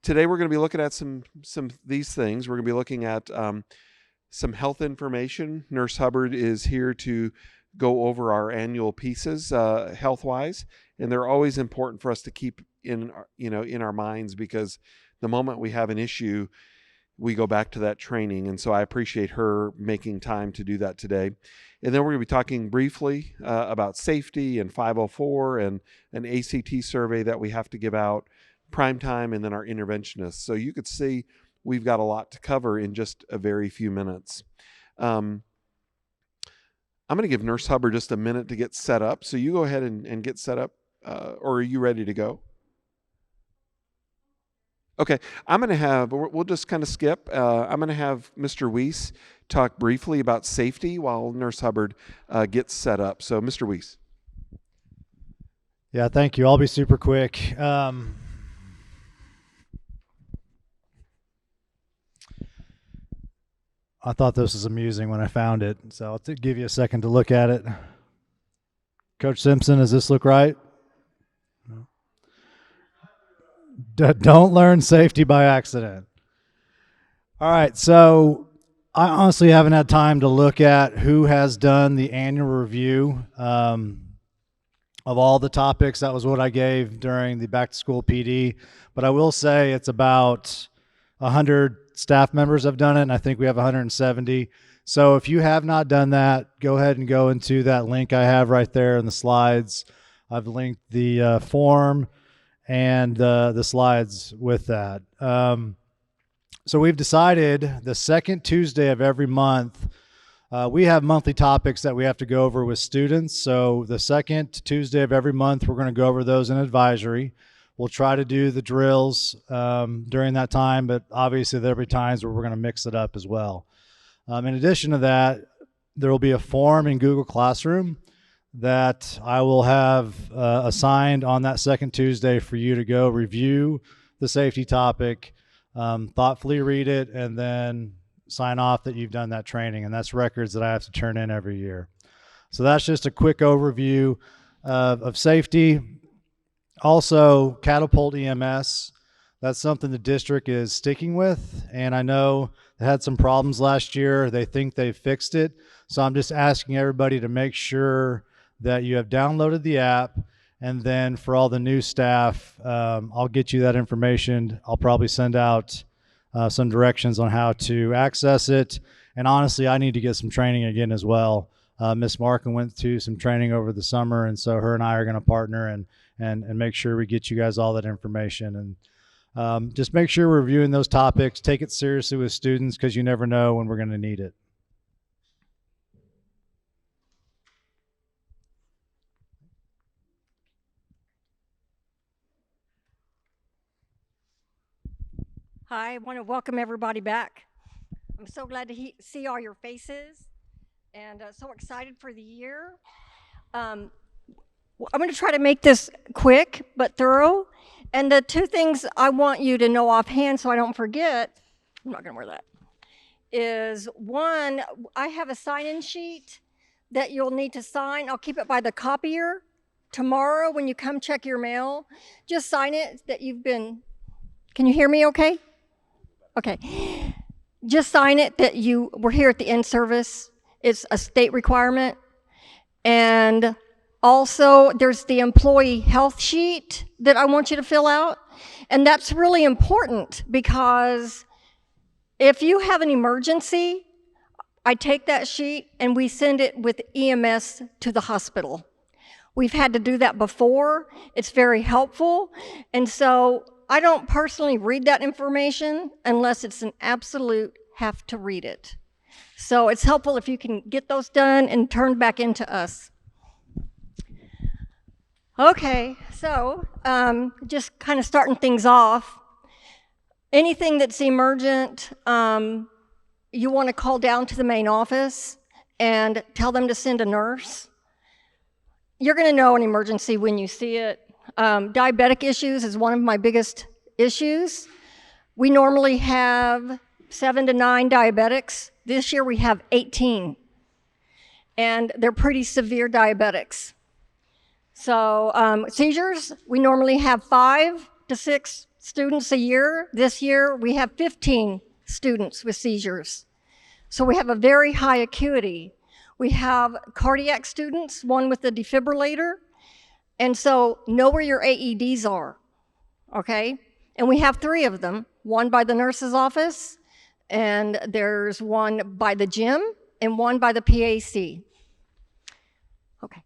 Today we're going to be looking at some these things. We're going to be looking at some health information. Nurse Hubbard is here to go over our annual pieces health wise, and they're always important for us to keep in in our minds, because the moment we have an issue, we go back to that training. And so I appreciate her making time to do that today. And then we're going to be talking briefly about safety and 504 and an ACT survey that we have to give out, prime time, and then our interventionists. So you could see we've got a lot to cover in just a very few minutes. I'm going to give Nurse Hubbard just a minute to get set up. So you go ahead and get set up, or are you ready to go? Okay, we'll just kind of skip. I'm going to have Mr. Weiss talk briefly about safety while Nurse Hubbard gets set up. So, Mr. Weiss. Yeah, thank you. I'll be super quick. I thought this was amusing when I found it, so I'll give you a second to look at it. Coach Simpson, does this look right? Don't learn safety by accident. All right, so I honestly haven't had time to look at who has done the annual review of all the topics. That was what I gave during the back to school PD, but I will say it's about 100 staff members have done it, and I think we have 170. So if you have not done that, go ahead and go into that link I have right there in the slides. I've linked the form and the slides with that. So we've decided the second Tuesday of every month, we have monthly topics that we have to go over with students. So the second Tuesday of every month, we're going to go over those in advisory. We'll try to do the drills during that time, but obviously there'll be times where we're going to mix it up as well. In addition to that, there will be a form in Google Classroom that I will have assigned on that second Tuesday for you to go review the safety topic, thoughtfully read it, and then sign off that you've done that training. And that's records that I have to turn in every year. So that's just a quick overview of safety. Also, Catapult EMS, that's something the district is sticking with. And I know they had some problems last year. They think they fixed it. So I'm just asking everybody to make sure that you have downloaded the app. And then for all the new staff, I'll get you that information. I'll probably send out some directions on how to access it. And honestly, I need to get some training again as well. Miss Markin went to some training over the summer, and so her and I are going to partner and make sure we get you guys all that information. And just make sure we're reviewing those topics. Take it seriously with students, because you never know when we're going to need it. Hi, I want to welcome everybody back. I'm so glad to see all your faces, and so excited for the year. I'm going to try to make this quick but thorough. And the two things I want you to know offhand so I don't forget, I'm not going to wear that, is one, I have a sign-in sheet that you'll need to sign. I'll keep it by the copier. Tomorrow when you come check your mail, just sign it that you've been, can you hear me okay? Okay. Just sign it that you were here at the end service. It's a state requirement. And also, there's the employee health sheet that I want you to fill out. And that's really important, because if you have an emergency, I take that sheet and we send it with EMS to the hospital. We've had to do that before. It's very helpful. And so I don't personally read that information unless it's an absolute have to read it. So it's helpful if you can get those done and turned back into us. Okay, so just kind of starting things off. Anything that's emergent, you want to call down to the main office and tell them to send a nurse. You're going to know an emergency when you see it. Diabetic issues is one of my biggest issues. We normally have 7 to 9 diabetics. This year we have 18, and they're pretty severe diabetics. So seizures, we normally have 5 to 6 students a year. This year, we have 15 students with seizures. So we have a very high acuity. We have cardiac students, one with a defibrillator. And so know where your AEDs are, okay? And we have 3 of them, one by the nurse's office, and there's one by the gym, and one by the PAC. Okay.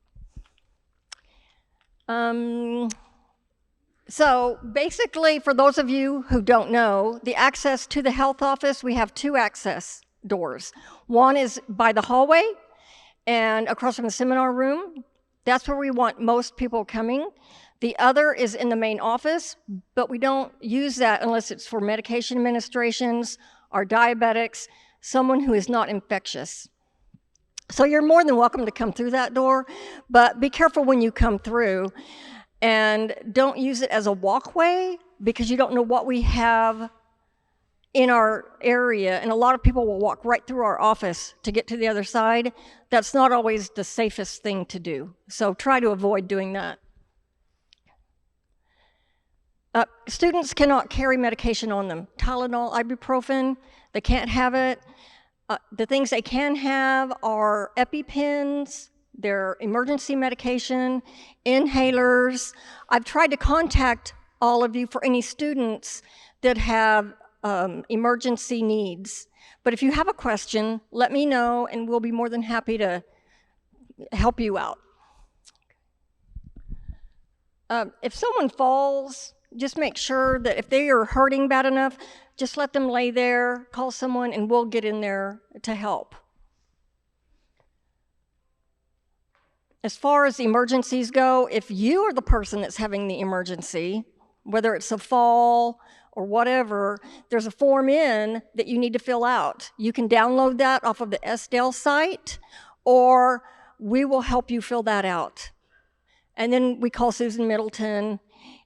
So basically, for those of you who don't know, the access to the health office, we have 2 access doors. One is by the hallway and across from the seminar room. That's where we want most people coming. The other is in the main office, but we don't use that unless it's for medication administrations or diabetics, someone who is not infectious. So you're more than welcome to come through that door, but be careful when you come through, and don't use it as a walkway because you don't know what we have in our area, and a lot of people will walk right through our office to get to the other side. That's not always the safest thing to do, so try to avoid doing that. Students cannot carry medication on them. Tylenol, ibuprofen, they can't have it. The things they can have are EpiPens, their emergency medication, inhalers. I've tried to contact all of you for any students that have emergency needs. But if you have a question, let me know and we'll be more than happy to help you out. If someone falls, just make sure that if they are hurting bad enough, just let them lay there, call someone, and we'll get in there to help. As far as emergencies go, if you are the person that's having the emergency, whether it's a fall or whatever, there's a form in that you need to fill out. You can download that off of the SDL site, or we will help you fill that out. And then we call Susan Middleton.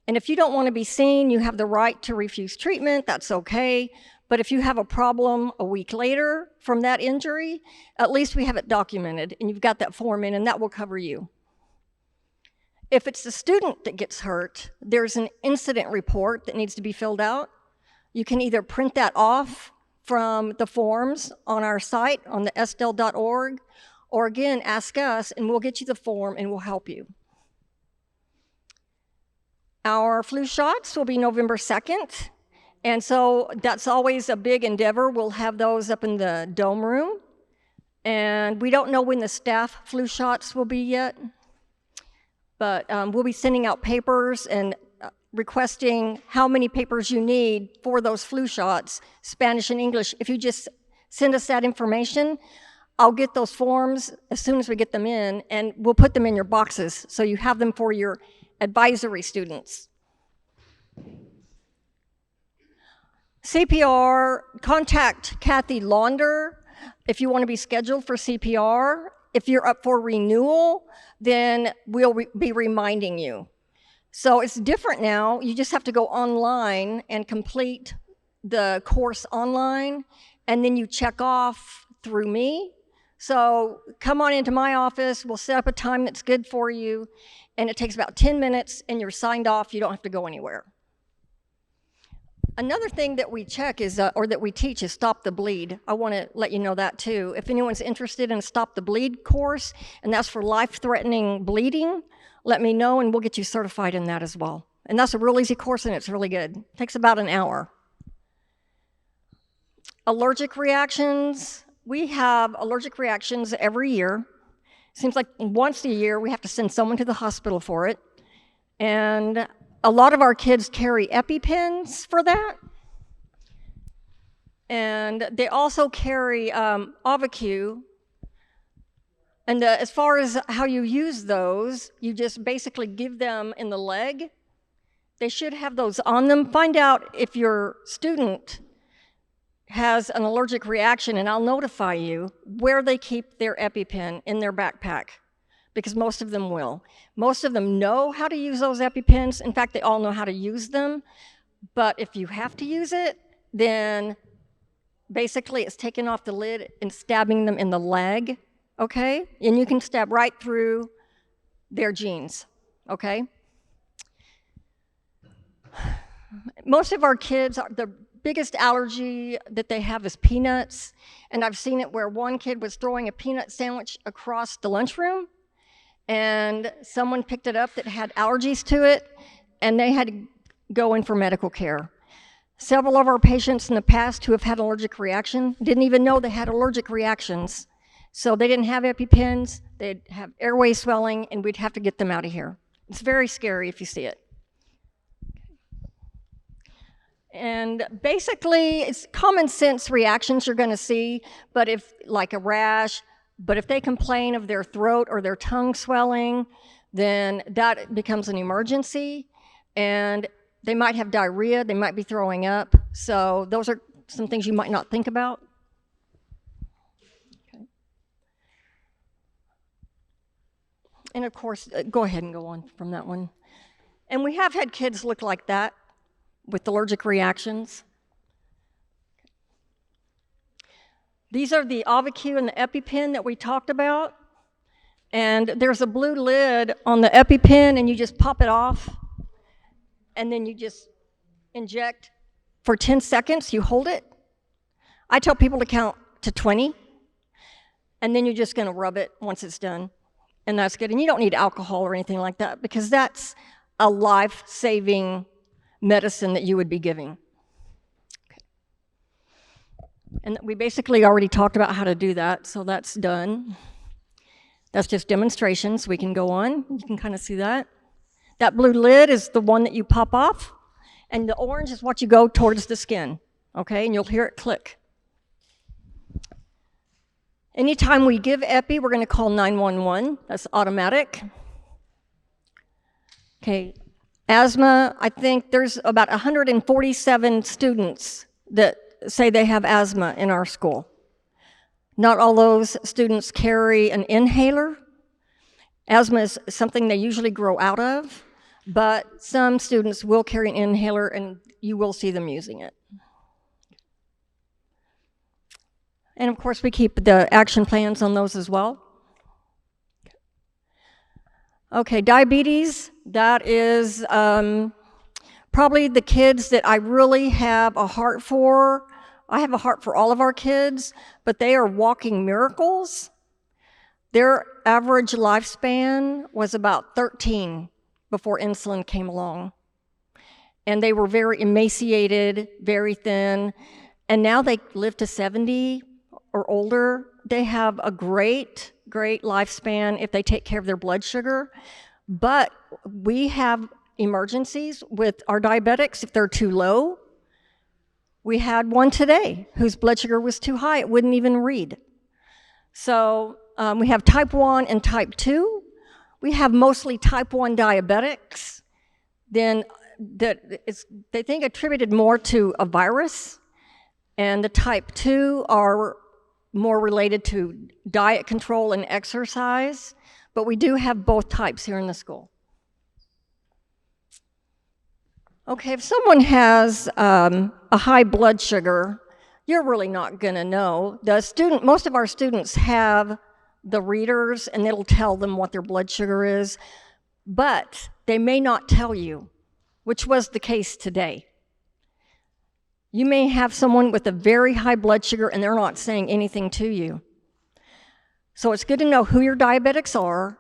And if you don't want to be seen, you have the right to refuse treatment, that's okay. But if you have a problem a week later from that injury, at least we have it documented and you've got that form in, and that will cover you. If it's the student that gets hurt, there's an incident report that needs to be filled out. You can either print that off from the forms on our site on the sdel.org, or again, ask us and we'll get you the form and we'll help you. Our flu shots will be November 2nd, and so that's always a big endeavor. We'll have those up in the dome room, and we don't know when the staff flu shots will be yet, but we'll be sending out papers and requesting how many papers you need for those flu shots, Spanish and English. If you just send us that information, I'll get those forms as soon as we get them in, and we'll put them in your boxes so you have them for your advisory students. CPR, contact Kathy Launder if you want to be scheduled for CPR. If you're up for renewal, then we'll be reminding you. So it's different now. You just have to go online and complete the course online, and then you check off through me. So come on into my office, we'll set up a time that's good for you, and it takes about 10 minutes and you're signed off, you don't have to go anywhere. Another thing that we check is, or that we teach is Stop the Bleed. I want to let you know that too. If anyone's interested in a Stop the Bleed course, and that's for life-threatening bleeding, let me know and we'll get you certified in that as well. And that's a real easy course and it's really good. It takes about an hour. Allergic reactions. We have allergic reactions every year. Seems like once a year we have to send someone to the hospital for it. And a lot of our kids carry EpiPens for that. And they also carry Auvi-Q. And as far as how you use those, you just basically give them in the leg. They should have those on them. Find out if your student has an allergic reaction, and I'll notify you where they keep their EpiPen in their backpack, because most of them will. Most of them know how to use those EpiPens. In fact, they all know how to use them. But if you have to use it, then basically it's taking off the lid and stabbing them in the leg, okay? And you can stab right through their jeans, okay? Most of our kids, the biggest allergy that they have is peanuts. And I've seen it where one kid was throwing a peanut sandwich across the lunchroom, and someone picked it up that had allergies to it, and they had to go in for medical care. Several of our patients in the past who have had allergic reaction didn't even know they had allergic reactions. So they didn't have EpiPens, they'd have airway swelling, and we'd have to get them out of here. It's very scary if you see it. And basically, it's common sense reactions you're gonna see, but if, like a rash, but if they complain of their throat or their tongue swelling, then that becomes an emergency, and they might have diarrhea, they might be throwing up. So those are some things you might not think about. Okay. And of course, go ahead and go on from that one. And we have had kids look like that with allergic reactions. These are the Auvi-Q and the EpiPen that we talked about. And there's a blue lid on the EpiPen, and you just pop it off, and then you just inject for 10 seconds, you hold it. I tell people to count to 20, and then you're just gonna rub it once it's done, and that's good. And you don't need alcohol or anything like that, because that's a life-saving medicine that you would be giving. Okay. And we basically already talked about how to do that, so that's done. That's just demonstrations. We can go on. You can kind of see that. That blue lid is the one that you pop off, and the orange is what you go towards the skin, okay? And you'll hear it click. Anytime we give epi, we're gonna call 911. That's automatic. Okay, asthma, I think there's about 147 students that say they have asthma in our school. Not all those students carry an inhaler. Asthma is something they usually grow out of, but some students will carry an inhaler, and you will see them using it. And of course, we keep the action plans on those as well. Okay, diabetes, that is probably the kids that I really have a heart for. I have a heart for all of our kids, but they are walking miracles. Their average lifespan was about 13 before insulin came along. And they were very emaciated, very thin, and now they live to 70 or older. They have a great lifespan if they take care of their blood sugar. But we have emergencies with our diabetics if they're too low. We had one today whose blood sugar was too high. It wouldn't even read. So we have type 1 and type 2. We have mostly type 1 diabetics. Then they think attributed more to a virus. And the type 2 are more related to diet control and exercise. But we do have both types here in the school. Okay, if someone has a high blood sugar, you're really not gonna know. Most of our students have the readers, and it'll tell them what their blood sugar is, but they may not tell you, which was the case today. You may have someone with a very high blood sugar, and they're not saying anything to you. So it's good to know who your diabetics are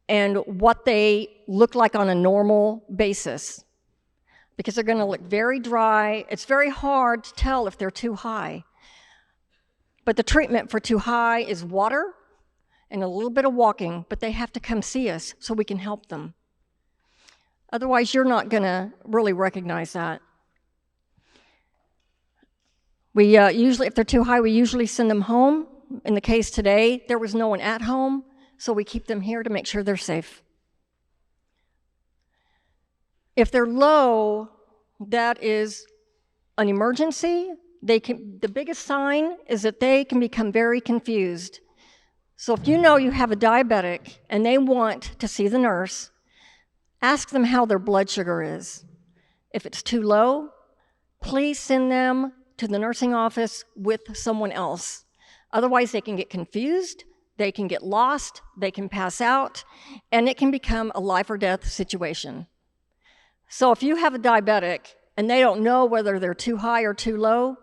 and what they look like on a normal basis, because they're gonna look very dry. It's very hard to tell if they're too high. But the treatment for too high is water and a little bit of walking, but they have to come see us so we can help them. Otherwise, you're not gonna really recognize that. We usually, if they're too high, we usually send them home. In the case today, there was no one at home, so we keep them here to make sure they're safe. If they're low, that is an emergency. The biggest sign is that they can become very confused. So if you know you have a diabetic and they want to see the nurse, ask them how their blood sugar is. If it's too low, please send them to the nursing office with someone else. Otherwise, they can get confused, they can get lost, they can pass out, and it can become a life or death situation. So if you have a diabetic and they don't know whether they're too high or too low,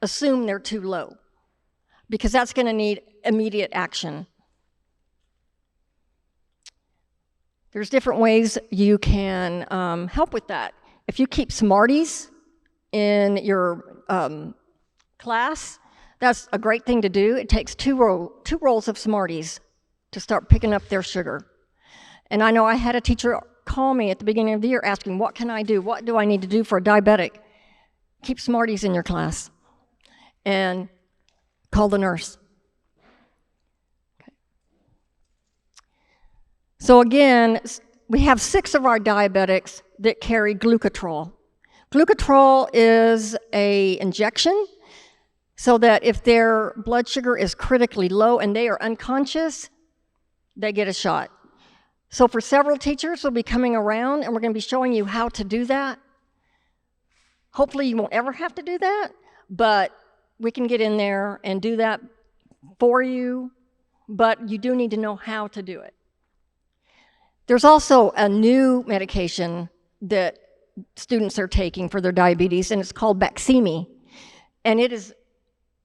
assume they're too low, because that's going to need immediate action. There's different ways you can help with that. If you keep Smarties in your class, that's a great thing to do. It takes two rolls of Smarties to start picking up their sugar. And I know I had a teacher call me at the beginning of the year asking, what can I do? What do I need to do for a diabetic? Keep Smarties in your class and call the nurse. Okay. So again, we have 6 of our diabetics that carry glucotrol. Glucotrol is an injection so that if their blood sugar is critically low and they are unconscious, they get a shot. So for several teachers, we'll be coming around and we're going to be showing you how to do that. Hopefully you won't ever have to do that, but we can get in there and do that for you, but you do need to know how to do it. There's also a new medication that students are taking for their diabetes, and it's called Baqsimi, and it is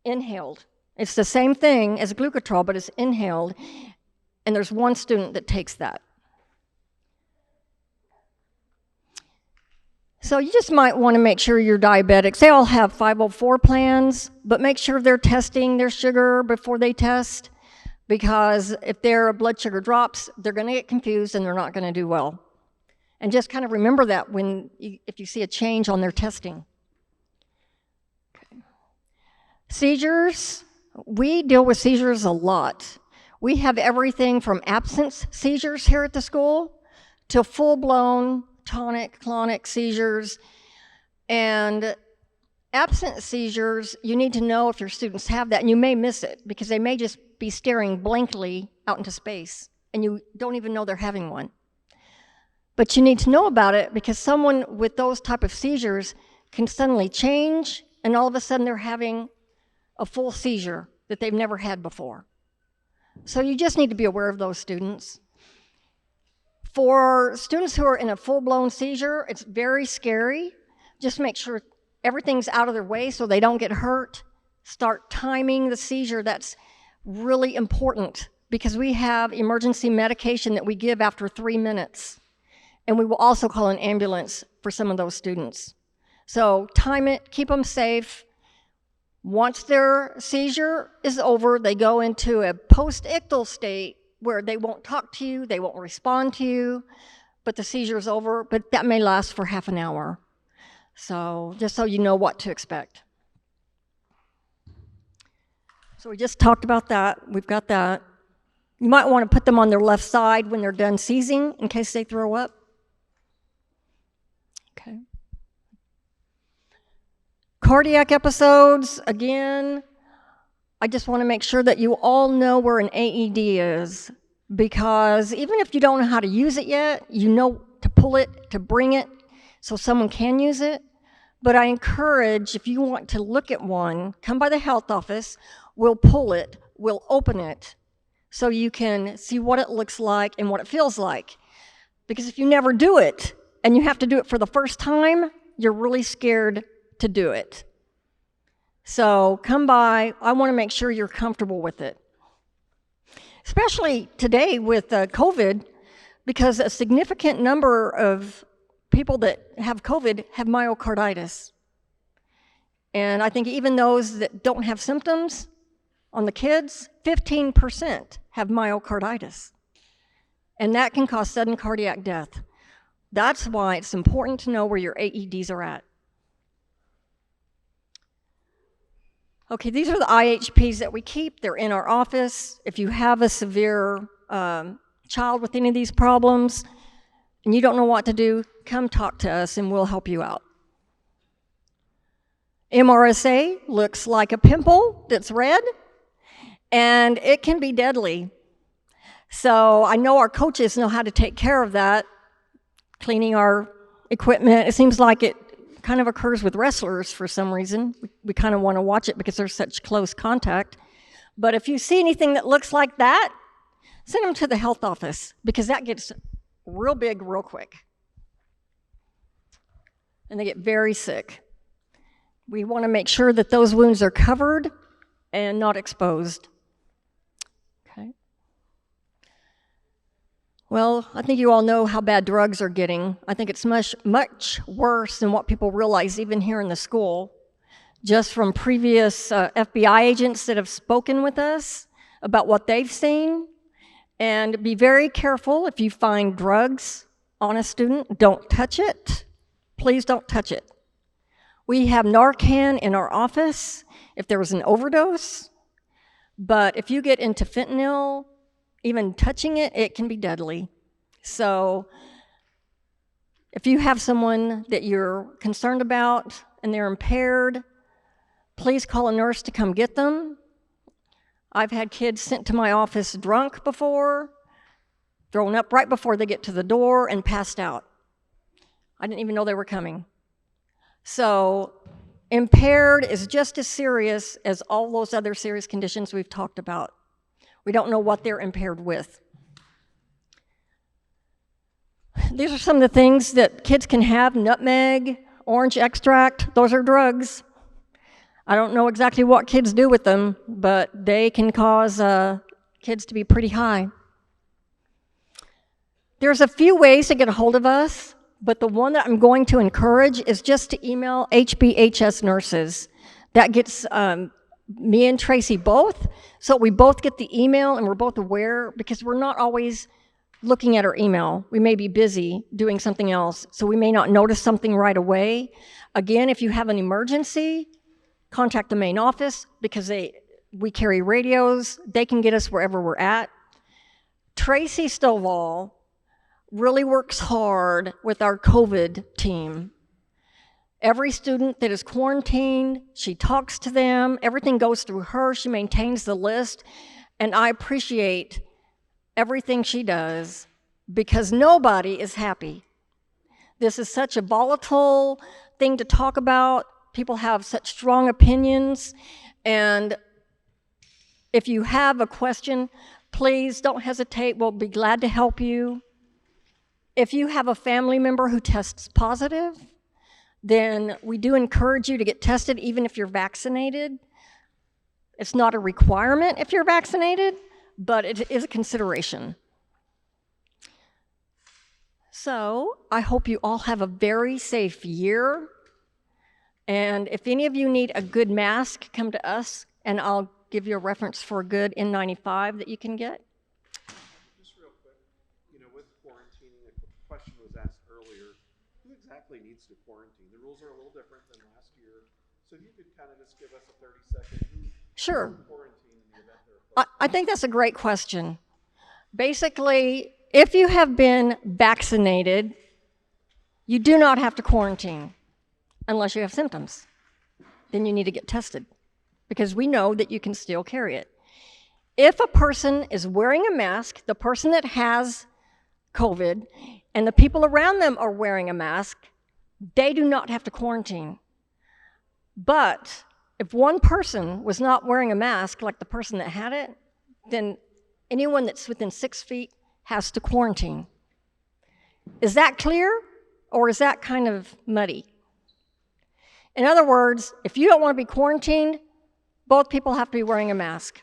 inhaled. It's the same thing as glucotrol, but it's inhaled, and there's one student that takes that. So you just might want to make sure your diabetics, they all have 504 plans, but make sure they're testing their sugar before they test, because if their blood sugar drops, they're going to get confused and they're not going to do well. And just kind of remember that if you see a change on their testing. Okay. Seizures, we deal with seizures a lot. We have everything from absence seizures here at the school to full-blown tonic-clonic seizures. And absent seizures, you need to know if your students have that, and you may miss it because they may just be staring blankly out into space and you don't even know they're having one. But you need to know about it because someone with those type of seizures can suddenly change and all of a sudden they're having a full seizure that they've never had before. So you just need to be aware of those students. For students who are in a full-blown seizure, it's very scary. Just make sure everything's out of their way so they don't get hurt. Start timing the seizure. That's really important because we have emergency medication that we give after 3 minutes. And we will also call an ambulance for some of those students. So time it, keep them safe. Once their seizure is over, they go into a post-ictal state where they won't talk to you, they won't respond to you, but the seizure is over, but that may last for half an hour. So just so you know what to expect. So we just talked about that. We've got that. You might want to put them on their left side when they're done seizing in case they throw up. Okay. Cardiac episodes, again, I just want to make sure that you all know where an AED is, because even if you don't know how to use it yet, you know to pull it, to bring it, so someone can use it. But I encourage, if you want to look at one, come by the health office, we'll pull it, we'll open it, so you can see what it looks like and what it feels like. Because if you never do it, and you have to do it for the first time, you're really scared to do it. So come by. I want to make sure you're comfortable with it. Especially today with COVID, because a significant number of people that have COVID have myocarditis. And I think even those that don't have symptoms on the kids, 15% have myocarditis. And that can cause sudden cardiac death. That's why it's important to know where your AEDs are at. Okay, these are the IHPs that we keep. They're in our office. If you have a severe child with any of these problems and you don't know what to do, come talk to us and we'll help you out. MRSA looks like a pimple that's red, and it can be deadly. So I know our coaches know how to take care of that, cleaning our equipment. It seems like it kind of occurs with wrestlers for some reason. We kind of want to watch it because there's such close contact. But if you see anything that looks like that, send them to the health office because that gets real big real quick. and they get very sick. We want to make sure that those wounds are covered and not exposed. Okay. Well, I think you all know how bad drugs are getting. I think it's much, much worse than what people realize even here in the school. Just from previous FBI agents that have spoken with us about what they've seen. And be very careful if you find drugs on a student. Don't touch it. Please don't touch it. We have Narcan in our office if there was an overdose. But if you get into fentanyl, even touching it, it can be deadly. So if you have someone that you're concerned about and they're impaired, please call a nurse to come get them. I've had kids sent to my office drunk before, thrown up right before they get to the door, and passed out. I didn't even know they were coming. So impaired is just as serious as all those other serious conditions we've talked about. We don't know what they're impaired with. These are some of the things that kids can have: nutmeg, orange extract. Those are drugs. I don't know exactly what kids do with them, but they can cause kids to be pretty high. There's a few ways to get a hold of us, but the one that I'm going to encourage is just to email HBHS nurses. That gets me and Tracy both, so we both get the email and we're both aware, because we're not always looking at our email. We may be busy doing something else, so we may not notice something right away. Again, if you have an emergency, contact the main office, because we carry radios. They can get us wherever we're at. Tracy Stovall really works hard with our COVID team. Every student that is quarantined, she talks to them. Everything goes through her. She maintains the list. And I appreciate everything she does, because nobody is happy. This is such a volatile thing to talk about. People have such strong opinions, and if you have a question, please don't hesitate. We'll be glad to help you. If you have a family member who tests positive, then we do encourage you to get tested even if you're vaccinated. It's not a requirement if you're vaccinated, but it is a consideration. So I hope you all have a very safe year. And if any of you need a good mask, come to us, and I'll give you a reference for a good N95 that you can get. Just real quick, with quarantining, a question was asked earlier, who exactly needs to quarantine? The rules are a little different than last year. So if you could kind of just give us a 30-second, Sure. Quarantine in the event they're I think that's a great question. Basically, if you have been vaccinated, you do not have to quarantine unless you have symptoms. Then you need to get tested, because we know that you can still carry it. If a person is wearing a mask, the person that has COVID, and the people around them are wearing a mask, they do not have to quarantine. But if one person was not wearing a mask, like the person that had it, then anyone that's within 6 feet has to quarantine. Is that clear, or is that kind of muddy? In other words, if you don't want to be quarantined, both people have to be wearing a mask.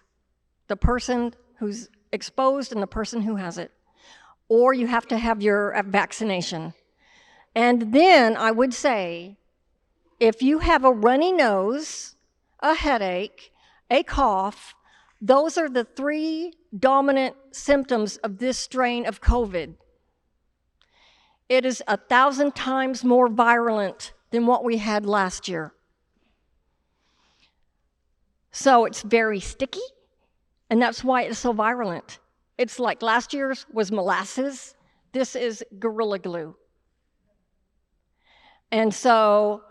The person who's exposed and the person who has it. Or you have to have your vaccination. And then I would say, if you have a runny nose, a headache, a cough, those are the 3 dominant symptoms of this strain of COVID. It is 1,000 times more virulent than what we had last year. So it's very sticky, and that's why it's so virulent. It's like last year's was molasses. This is Gorilla Glue. And so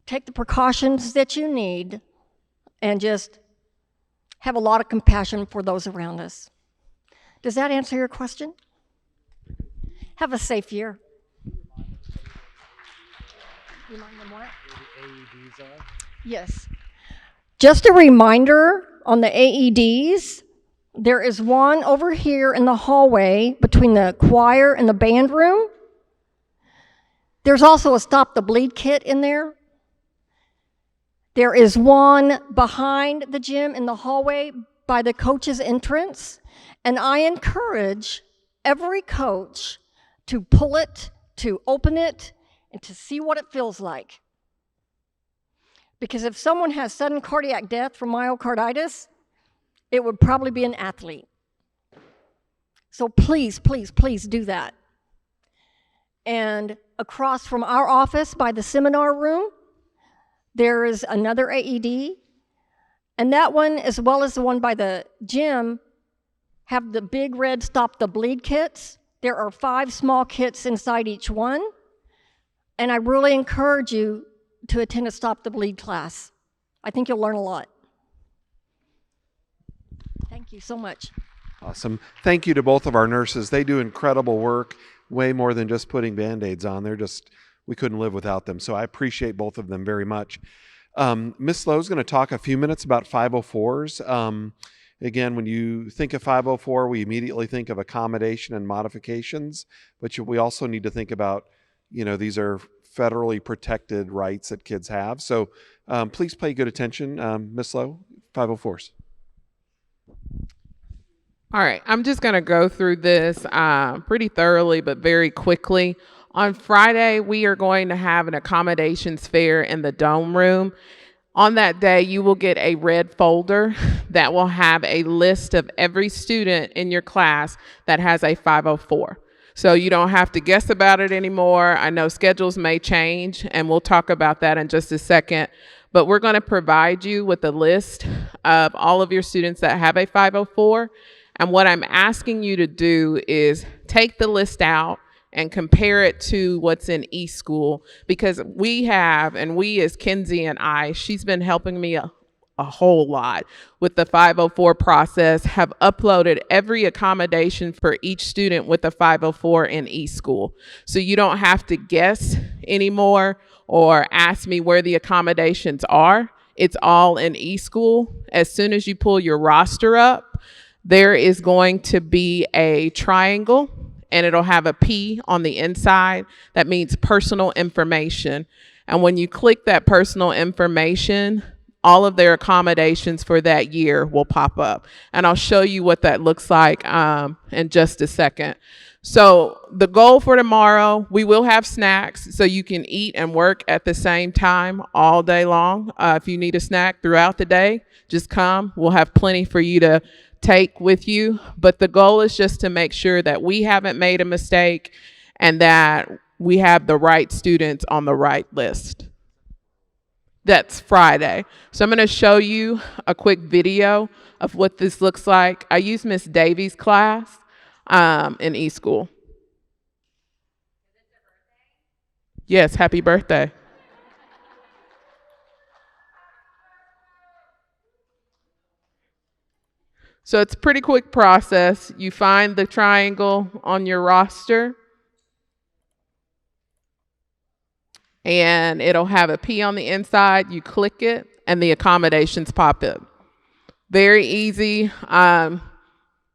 take the precautions that you need and just have a lot of compassion for those around us. Does that answer your question? Have a safe year. Remind them what? Where the AEDs are? Yes. Just a reminder on the AEDs, there is one over here in the hallway between the choir and the band room. There's also a Stop the Bleed kit in there. There is one behind the gym in the hallway by the coach's entrance. And I encourage every coach to pull it, to open it, and to see what it feels like. Because if someone has sudden cardiac death from myocarditis, it would probably be an athlete. So please, please, please do that. And across from our office by the seminar room, there is another AED. And that one, as well as the one by the gym, have the big red Stop the Bleed kits. There are 5 small kits inside each one. And I really encourage you to attend a Stop the Bleed class. I think you'll learn a lot. Thank you so much. Awesome. Thank you to both of our nurses. They do incredible work, way more than just putting Band-Aids on. We couldn't live without them. So I appreciate both of them very much. Ms. Lowe's going to talk a few minutes about 504s. Again, when you think of 504, we immediately think of accommodation and modifications, but we also need to think about, these are federally protected rights that kids have. So please pay good attention. Ms. Lowe, 504s. All right, I'm just going to go through this pretty thoroughly, but very quickly. On Friday, we are going to have an accommodations fair in the Dome Room. On that day, you will get a red folder that will have a list of every student in your class that has a 504. So you don't have to guess about it anymore. I know schedules may change, and we'll talk about that in just a second. But we're going to provide you with a list of all of your students that have a 504. And what I'm asking you to do is take the list out and compare it to what's in eSchool, because we as Kenzie and I, she's been helping me a whole lot with the 504 process, have uploaded every accommodation for each student with the 504 in eSchool. So you don't have to guess anymore or ask me where the accommodations are. It's all in eSchool. As soon as you pull your roster up, there is going to be a triangle, and it'll have a P on the inside. That means personal information. And when you click that personal information, all of their accommodations for that year will pop up. And I'll show you what that looks like in just a second. So the goal for tomorrow, we will have snacks so you can eat and work at the same time all day long. If you need a snack throughout the day, just come. We'll have plenty for you to take with you, but the goal is just to make sure that we haven't made a mistake and that we have the right students on the right list. That's Friday. So I'm going to show you a quick video of what this looks like. I use Miss Davies' class in eSchool. Yes, happy birthday. So it's a pretty quick process. You find the triangle on your roster, and it'll have a P on the inside. You click it, and the accommodations pop up. Very easy.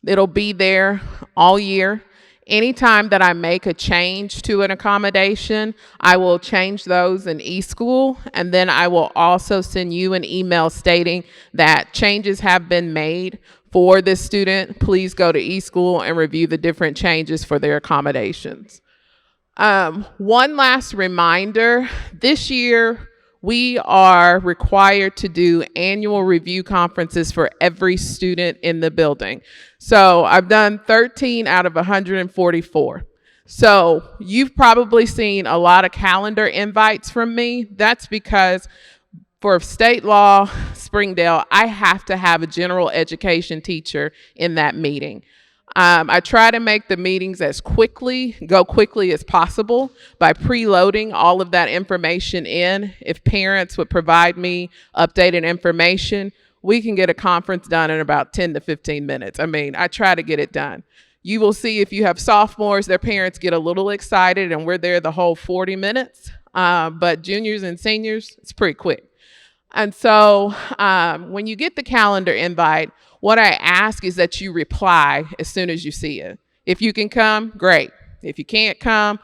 It'll be there all year. Anytime that I make a change to an accommodation, I will change those in eSchool, and then I will also send you an email stating that changes have been made for this student. Please go to eSchool and review the different changes for their accommodations. One last reminder, this year we are required to do annual review conferences for every student in the building. So I've done 13 out of 144. So you've probably seen a lot of calendar invites from me. That's because for state law, Springdale, I have to have a general education teacher in that meeting. I try to make the meetings go quickly as possible by preloading all of that information in. If parents would provide me updated information, we can get a conference done in about 10 to 15 minutes. I try to get it done. You will see if you have sophomores, their parents get a little excited and we're there the whole 40 minutes. But juniors and seniors, it's pretty quick. And so when you get the calendar invite, what I ask is that you reply as soon as you see it. If you can come, great. If you can't come,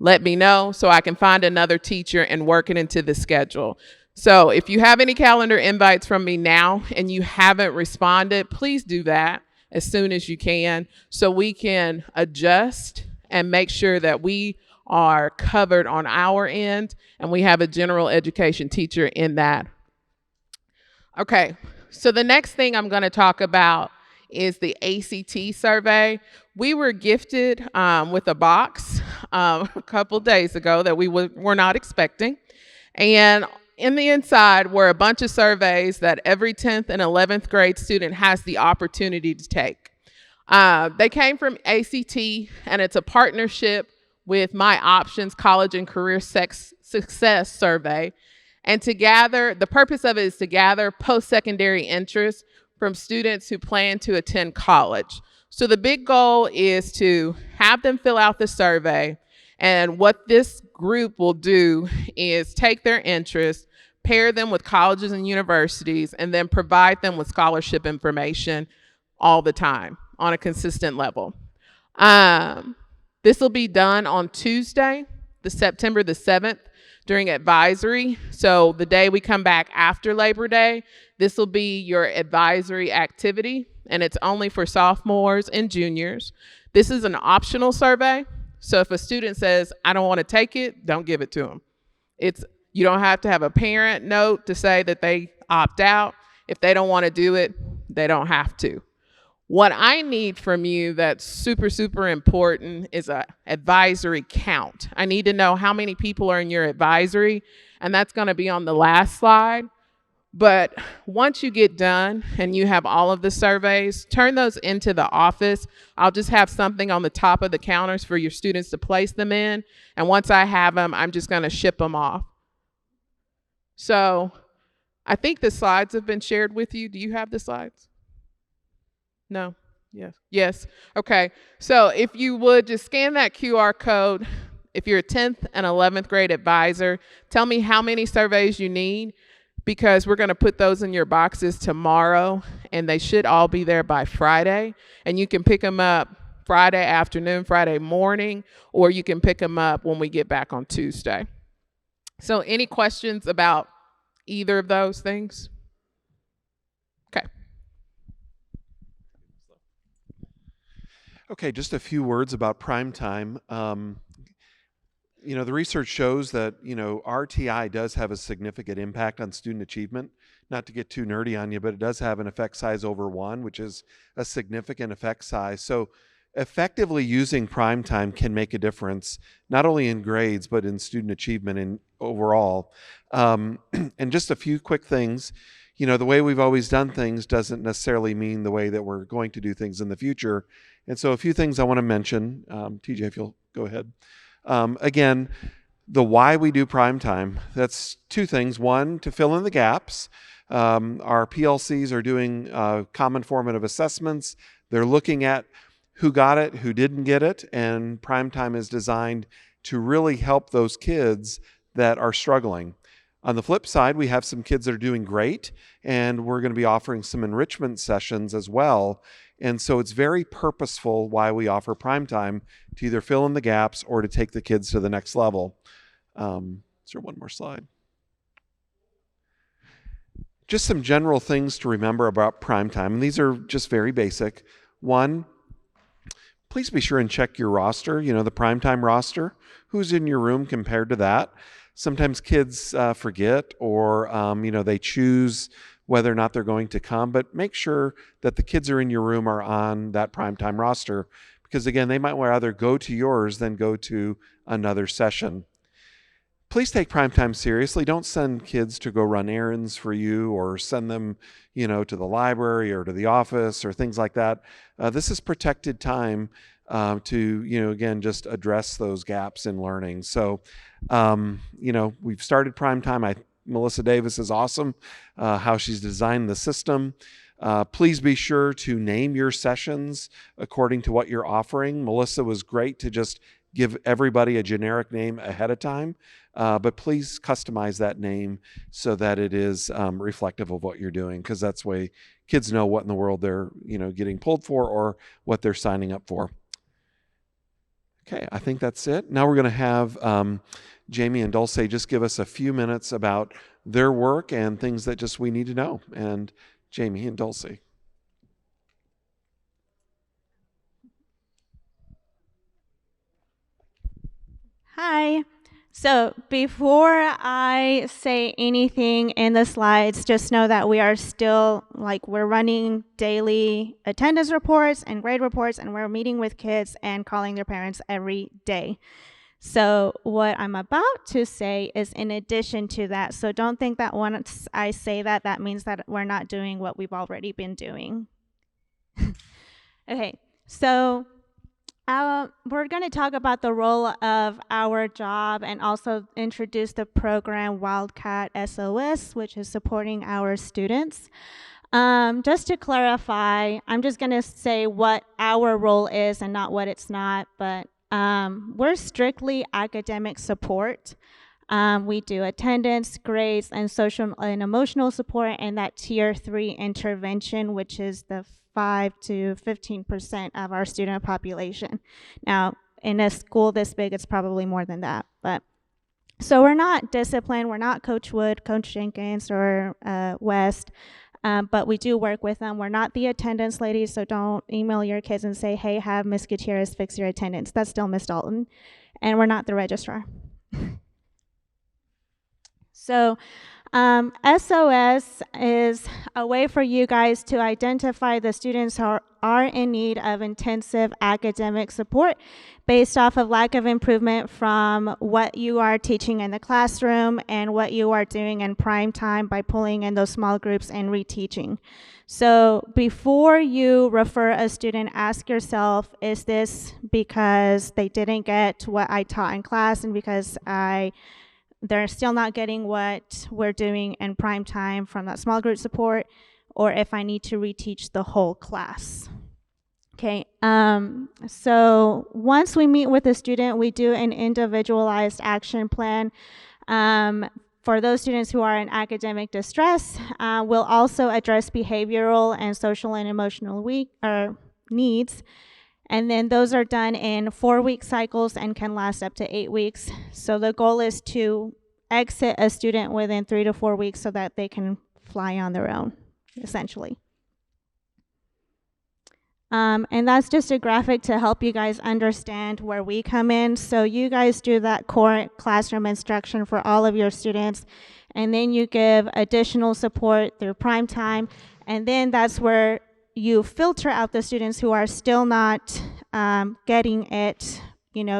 let me know so I can find another teacher and work it into the schedule. So if you have any calendar invites from me now and you haven't responded, please do that as soon as you can so we can adjust and make sure that we are covered on our end and we have a general education teacher in that. Okay, so the next thing I'm going to talk about is the ACT survey. We were gifted with a box a couple days ago that we were not expecting. And in the inside were a bunch of surveys that every 10th and 11th grade student has the opportunity to take. They came from ACT, and it's a partnership with My Options College and Career Success Survey. And to gather, the purpose of it is to gather post-secondary interest from students who plan to attend college. So the big goal is to have them fill out the survey, and what this group will do is take their interests, pair them with colleges and universities, and then provide them with scholarship information all the time on a consistent level. This will be done on Tuesday, September the 7th, during advisory. So the day we come back after Labor Day, this will be your advisory activity, and it's only for sophomores and juniors. This is an optional survey. So if a student says, I don't want to take it, don't give it to them. You don't have to have a parent note to say that they opt out. If they don't want to do it, they don't have to. What I need from you that's super, super important is an advisory count. I need to know how many people are in your advisory, and that's going to be on the last slide. But once you get done and you have all of the surveys, turn those into the office. I'll just have something on the top of the counters for your students to place them in. And once I have them, I'm just going to ship them off. So I think the slides have been shared with you. Do you have the slides? No? Yes. Yes. Okay. So if you would just scan that QR code. If you're a 10th and 11th grade advisor, tell me how many surveys you need, because we're going to put those in your boxes tomorrow, and they should all be there by Friday. And you can pick them up Friday afternoon, Friday morning, or you can pick them up when we get back on Tuesday. So any questions about either of those things? Okay. Okay, just a few words about prime time. The research shows that, RTI does have a significant impact on student achievement. Not to get too nerdy on you, but it does have an effect size over 1, which is a significant effect size. So effectively using prime time can make a difference, not only in grades, but in student achievement and overall. And just a few quick things. The way we've always done things doesn't necessarily mean the way that we're going to do things in the future. And so a few things I want to mention. TJ, if you'll go ahead. Again, the why we do prime time, that's two things. One, to fill in the gaps. Our PLCs are doing common formative assessments. They're looking at who got it, who didn't get it, and prime time is designed to really help those kids that are struggling. On the flip side, we have some kids that are doing great, and we're going to be offering some enrichment sessions as well. And so it's very purposeful why we offer prime time, to either fill in the gaps or to take the kids to the next level. Is there one more slide? Just some general things to remember about prime time, and these are just very basic. One, please be sure and check your roster, the prime time roster. Who's in your room compared to that? Sometimes kids forget, or they choose whether or not they're going to come, but make sure that the kids are in your room are on that primetime roster, because again, they might rather go to yours than go to another session. Please take primetime seriously. Don't send kids to go run errands for you, or send them, to the library or to the office or things like that. This is protected time to, again, just address those gaps in learning. So, we've started primetime. Melissa Davis is awesome, how she's designed the system. Please be sure to name your sessions according to what you're offering. Melissa was great to just give everybody a generic name ahead of time, but please customize that name so that it is reflective of what you're doing, because that's the way kids know what in the world they're getting pulled for or what they're signing up for. Okay, I think that's it. Now we're going to have Jamie and Dulce just give us a few minutes about their work and things that just we need to know. And Jamie and Dulce. Hi. So before I say anything in the slides, just know that we are still, we're running daily attendance reports and grade reports, and we're meeting with kids and calling their parents every day. So what I'm about to say is in addition to that. So don't think that once I say that, that means that we're not doing what we've already been doing. Okay, so we're going to talk about the role of our job and also introduce the program Wildcat SOS, which is supporting our students. Just to clarify, I'm just going to say what our role is and not what it's not, but we're strictly academic support. We do attendance, grades, and social and emotional support, and that tier 3 intervention, which is the 5 to 15% of our student population. Now, in a school this big, it's probably more than that. But so we're not disciplined. We're not Coach Wood, Coach Jenkins, or West. But we do work with them. We're not the attendance ladies, so don't email your kids and say, hey, have Miss Gutierrez fix your attendance. That's still Miss Dalton. And we're not the registrar. So SOS is a way for you guys to identify the students who are in need of intensive academic support based off of lack of improvement from what you are teaching in the classroom and what you are doing in prime time by pulling in those small groups and reteaching. So before you refer a student, ask yourself, is this because they didn't get what I taught in class and because they're still not getting what we're doing in prime time from that small group support, or if I need to reteach the whole class. Okay, so once we meet with a student, we do an individualized action plan. For those students who are in academic distress, we'll also address behavioral and social and emotional needs. And then those are done in 4-week cycles and can last up to 8 weeks. So the goal is to exit a student within 3 to 4 weeks so that they can fly on their own, essentially. And that's just a graphic to help you guys understand where we come in. So you guys do that core classroom instruction for all of your students, and then you give additional support through prime time, and then that's where you filter out the students who are still not getting it,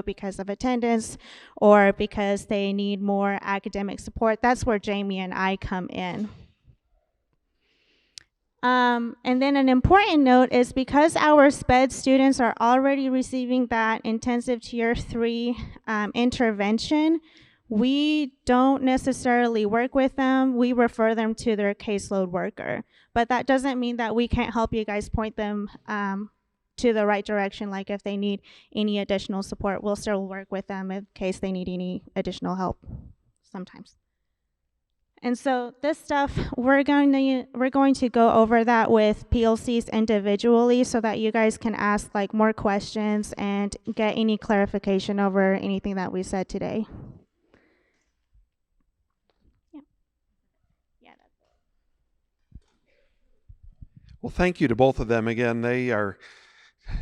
because of attendance or because they need more academic support. That's where Jamie and I come in. And then an important note is because our SPED students are already receiving that intensive tier 3 intervention, we don't necessarily work with them. We refer them to their caseload worker. But that doesn't mean that we can't help you guys point them to the right direction. Like if they need any additional support, we'll still work with them in case they need any additional help sometimes. And so this stuff, we're going to go over that with PLCs individually so that you guys can ask more questions and get any clarification over anything that we said today. Well, thank you to both of them. Again, they are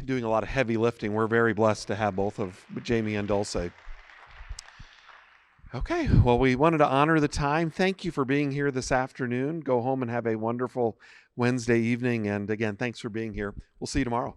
doing a lot of heavy lifting. We're very blessed to have both of Jamie and Dulce. Okay, well, we wanted to honor the time. Thank you for being here this afternoon. Go home and have a wonderful Wednesday evening. And again, thanks for being here. We'll see you tomorrow.